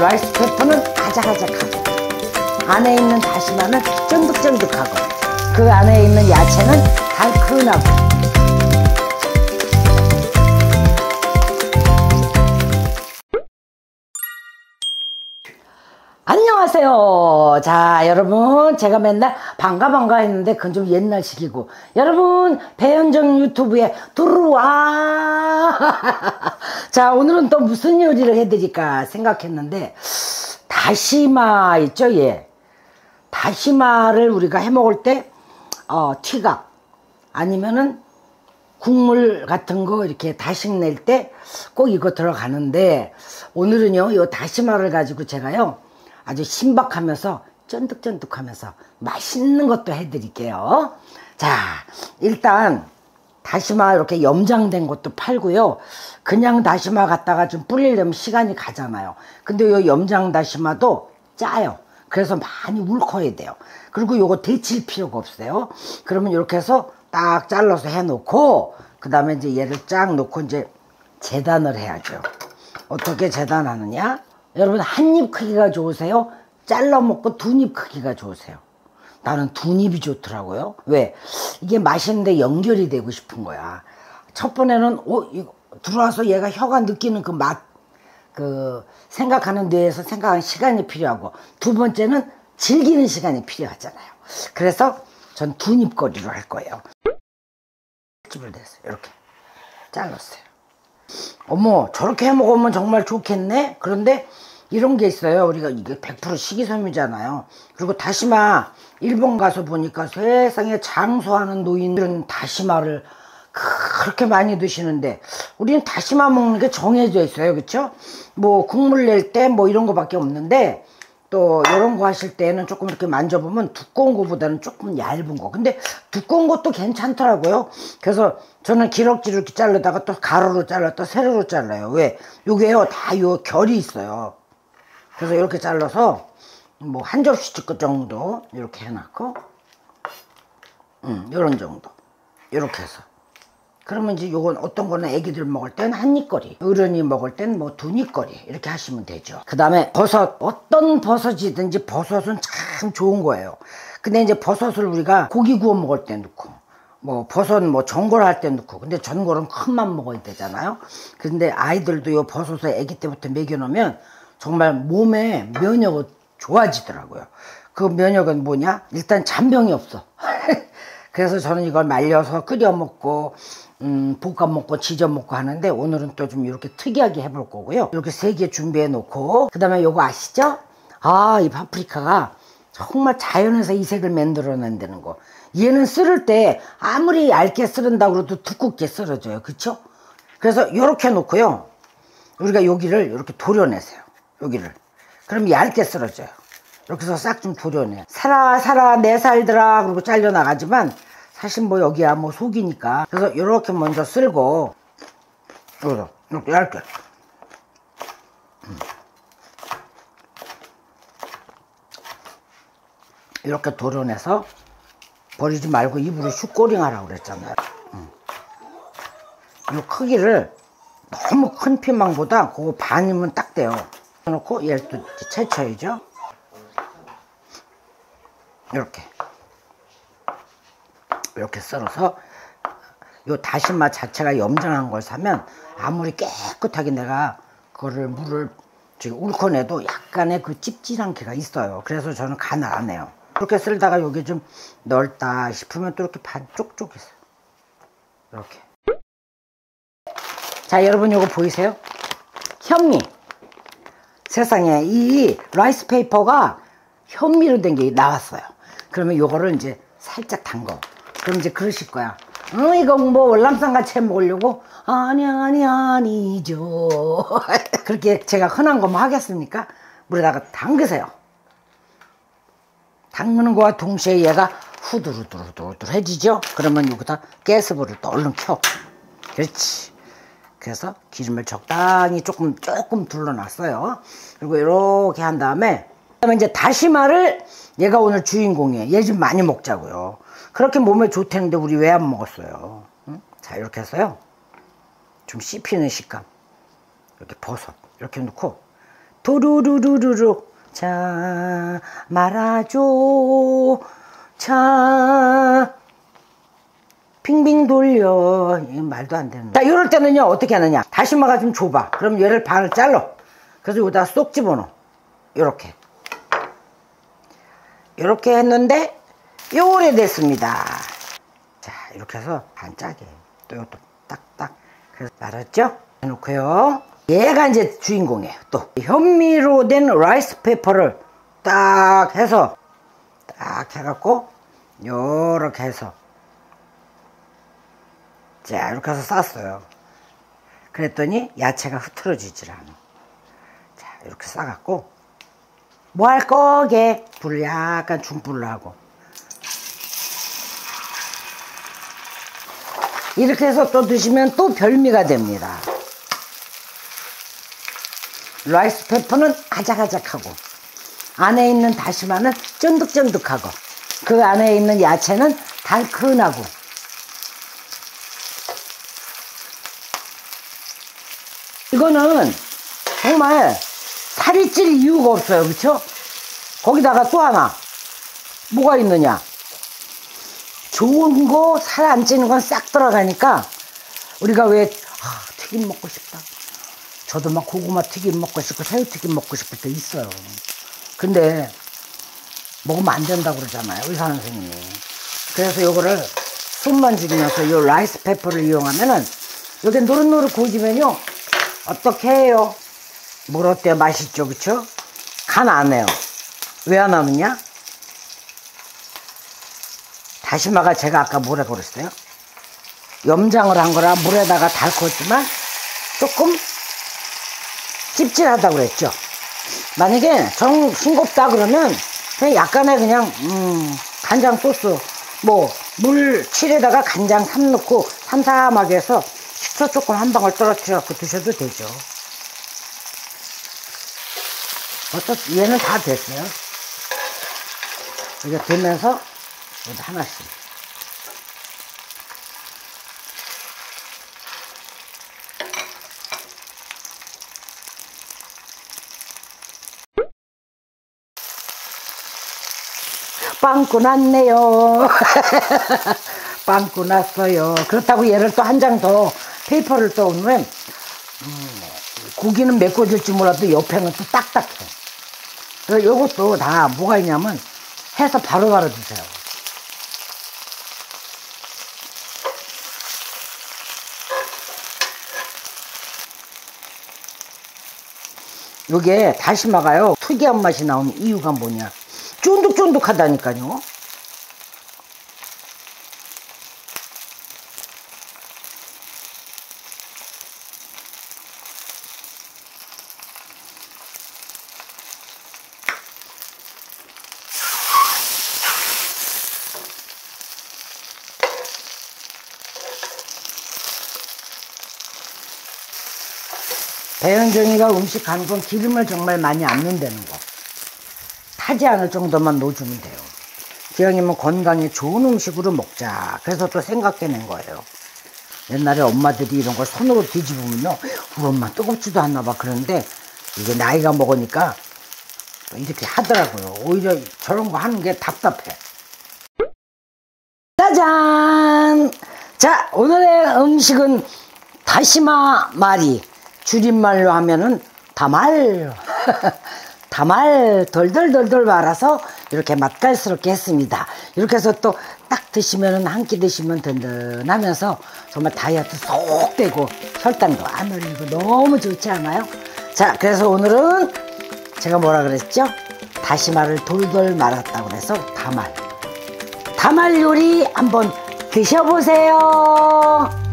라이스페이퍼는 아작아작하고 안에 있는 다시마는 쫀득쫀득하고 그 안에 있는 야채는 달큰하고. 안녕하세요. 자, 여러분, 제가 맨날 반가 했는데 그건 좀 옛날식이고, 여러분 배현정 유튜브에 들어와. 자, 오늘은 또 무슨 요리를 해드릴까 생각했는데, 다시마 있죠? 예, 다시마를 우리가 해먹을 때 튀각 아니면은 국물 같은 거 이렇게 다식 낼 때 꼭 이거 들어가는데, 오늘은요 이 다시마를 가지고 제가요 아주 신박하면서 쫀득쫀득하면서 맛있는 것도 해드릴게요. 자, 일단 다시마 이렇게 염장된 것도 팔고요. 그냥 다시마 갖다가 좀 불리려면 시간이 가잖아요. 근데 이 염장 다시마도 짜요. 그래서 많이 울커야 돼요. 그리고 요거 데칠 필요가 없어요. 그러면 이렇게 해서 딱 잘라서 해놓고, 그 다음에 이제 얘를 쫙 놓고 이제 재단을 해야죠. 어떻게 재단하느냐? 여러분, 한 입 크기가 좋으세요? 잘라 먹고 두 입 크기가 좋으세요? 나는 두 입이 좋더라고요. 왜? 이게 맛있는데 연결이 되고 싶은 거야. 첫 번에는 이거 들어와서 얘가 혀가 느끼는 그 맛, 그 생각하는 뇌에서 생각하는 시간이 필요하고, 두 번째는 즐기는 시간이 필요하잖아요. 그래서 전 두 입거리로 할 거예요. 찝을 냈어요. 이렇게 잘랐어요. 어머, 저렇게 해 먹으면 정말 좋겠네. 그런데 이런 게 있어요. 우리가 이게 100% 식이섬유잖아요. 그리고 다시마, 일본 가서 보니까 세상에 장수하는 노인들은 다시마를 그렇게 많이 드시는데, 우리는 다시마 먹는 게 정해져 있어요. 그쵸? 뭐 국물 낼 때 뭐 이런 거밖에 없는데, 또 이런 거 하실 때는 조금 이렇게 만져보면 두꺼운 거보다는 조금 얇은 거. 근데 두꺼운 것도 괜찮더라고요. 그래서 저는 기럭지로 이렇게 자르다가 또 가로로 잘랐다 세로로 잘라요. 왜? 요게요 다 요 결이 있어요. 그래서 이렇게 잘라서 뭐 한 접시 정도 이렇게 해놓고, 요런 정도 이렇게 해서, 그러면 이제 요건 어떤 거는 애기들 먹을 땐 한 입거리, 어른이 먹을 땐 뭐 두 입거리 이렇게 하시면 되죠. 그 다음에 버섯, 어떤 버섯이든지 버섯은 참 좋은 거예요. 근데 이제 버섯을 우리가 고기 구워 먹을 때 넣고, 뭐 버섯 뭐 전골 할 때 넣고, 근데 전골은 큰맘 먹어야 되잖아요. 근데 아이들도 요 버섯을 애기 때부터 먹여놓으면 정말 몸에 면역이 좋아지더라고요. 그 면역은 뭐냐? 일단 잔병이 없어. 그래서 저는 이걸 말려서 끓여 먹고 볶아 먹고 지져 먹고 하는데, 오늘은 또 좀 이렇게 특이하게 해볼 거고요. 이렇게 3개 준비해 놓고, 그 다음에 요거 아시죠? 이 파프리카가 정말 자연에서 이 색을 만들어낸다는 거. 얘는 썰을 때 아무리 얇게 썰은다고 해도 두껍게 썰어져요. 그쵸? 그래서 이렇게 놓고요, 우리가 여기를 이렇게 도려내세요. 여기를. 그럼 얇게 썰어져요. 이렇게 해서 싹 좀 도려내. 살아 내 살들아 그러고 잘려나가지만, 사실 뭐 여기야 뭐 속이니까. 그래서 이렇게 먼저 쓸고, 이렇게 얇게. 이렇게 도려내서 버리지 말고 입으로 슈꼬링 하라고 그랬잖아요. 이 크기를 너무 큰 피망보다 그거 반이면 딱 돼요. 놓고 얘를 또 채쳐야죠. 이렇게 썰어서, 요 다시마 자체가 염장한 걸 사면 아무리 깨끗하게 내가 그거를 물을 울커내도 약간의 그 찝찝한 게가 있어요. 그래서 저는 간을 안 해요. 이렇게 쓸다가 여기 좀 넓다 싶으면 또 이렇게 반 쪽쪽해서 이렇게. 자, 여러분 요거 보이세요? 현미. 세상에 이 라이스 페이퍼가 현미로 된 게 나왔어요. 그러면 요거를 이제 살짝 담궈. 그럼 이제 그러실 거야. 이거 뭐 월남쌈같이 해 먹으려고? 아니죠. 그렇게 제가 흔한 거만 하겠습니까? 물에다가 담그세요. 담그는 거와 동시에 얘가 후두루두루해지죠? 그러면 여기다 가스불을 또 얼른 켜. 그렇지. 그래서 기름을 적당히 조금 둘러놨어요. 그리고 이렇게 한 다음에, 그다음에 이제 다시마를, 얘가 오늘 주인공이에요. 얘 좀 많이 먹자고요. 그렇게 몸에 좋다는데 우리 왜 안 먹었어요? 응? 자, 이렇게 해서요, 좀 씹히는 식감, 이렇게 버섯 이렇게 넣고 도루루루루루. 자, 말아줘. 자, 빙빙 돌려. 이건 말도 안 되는. 자, 이럴 때는요, 어떻게 하느냐. 다시마가 좀 좁아. 그럼 얘를 반을 잘라. 그래서 여기다 쏙 집어넣어. 요렇게. 요렇게 했는데, 오래됐습니다. 자, 이렇게 해서 반 짜게. 또 이것도 딱딱. 그래서 말았죠? 해놓고요. 얘가 이제 주인공이에요. 또 현미로 된 라이스 페퍼를 딱 해서 딱 해갖고 요렇게 해서 자 이렇게 해서 쌌어요. 그랬더니 야채가 흐트러지질 않아. 자 이렇게 싸갖고 뭐 할 거게? 불을 약간 중불로 하고 이렇게 해서 또 드시면 또 별미가 됩니다. 라이스 페퍼는 아작아작하고 안에 있는 다시마는 쫀득쫀득하고 그 안에 있는 야채는 달큰하고 이거는 정말 살이 찔 이유가 없어요. 그쵸? 거기다가 또 하나 뭐가 있느냐, 좋은 거 살 안 찌는 건 싹 들어가니까 우리가 왜 튀김 먹고 싶다, 저도 막 고구마 튀김 먹고 싶고 새우 튀김 먹고 싶을 때 있어요. 근데 먹으면 안 된다고 그러잖아요, 의사 선생님이. 그래서 요거를 숨만 죽이면서 요 라이스 페퍼를 이용하면은 요게 노릇노릇 구워지면요 어떻게 해요? 뭘 어때요? 맛있죠, 그쵸? 간 안 해요. 왜 안 하느냐? 다시마가 제가 아까 뭐라 그랬어요? 염장을 한 거라 물에다가 달궜지만 조금 찝찝하다고 그랬죠. 만약에 정 싱겁다 그러면 그냥 약간의 그냥 간장 소스 뭐 물 7에다가 간장 3 넣고 삼삼하게 해서 식초 조금 한 방울 떨어뜨려 갖고 드셔도 되죠. 얘는 다 됐어요. 이게 되면서 하나씩 빵꾸 났네요. 빵꾸 났어요. 그렇다고 얘를 또 한 장 더 페이퍼를 또 오면 고기는 메꿔질지 몰라도 옆에는 또 딱딱해. 그래서 요것도 다 뭐가 있냐면 해서 바로바로 드세요. 요게 다시마가요 특이한 맛이 나오는 이유가 뭐냐, 쫀득쫀득하다니까요. 배현정이가 음식 하는 건 기름을 정말 많이 안 넣는다는 거. 타지 않을 정도만 넣어주면 돼요. 기왕이면 건강에 좋은 음식으로 먹자. 그래서 또 생각해낸 거예요. 옛날에 엄마들이 이런 걸 손으로 뒤집으면요, 우리 엄마 뜨겁지도 않나 봐. 그런데 이게 나이가 먹으니까 이렇게 하더라고요. 오히려 저런 거 하는 게 답답해. 짜잔! 자, 오늘의 음식은 다시마 말이. 줄임말로 하면은 다말. 다말 덜덜덜덜 말아서 이렇게 맛깔스럽게 했습니다. 이렇게 해서 또 딱 드시면은 한 끼 드시면 든든하면서 정말 다이어트 쏙 되고 혈당도 안 올리고 너무 좋지 않아요? 자, 그래서 오늘은 제가 뭐라 그랬죠? 다시마를 돌돌 말았다고 그래서 다말 요리 한번 드셔보세요.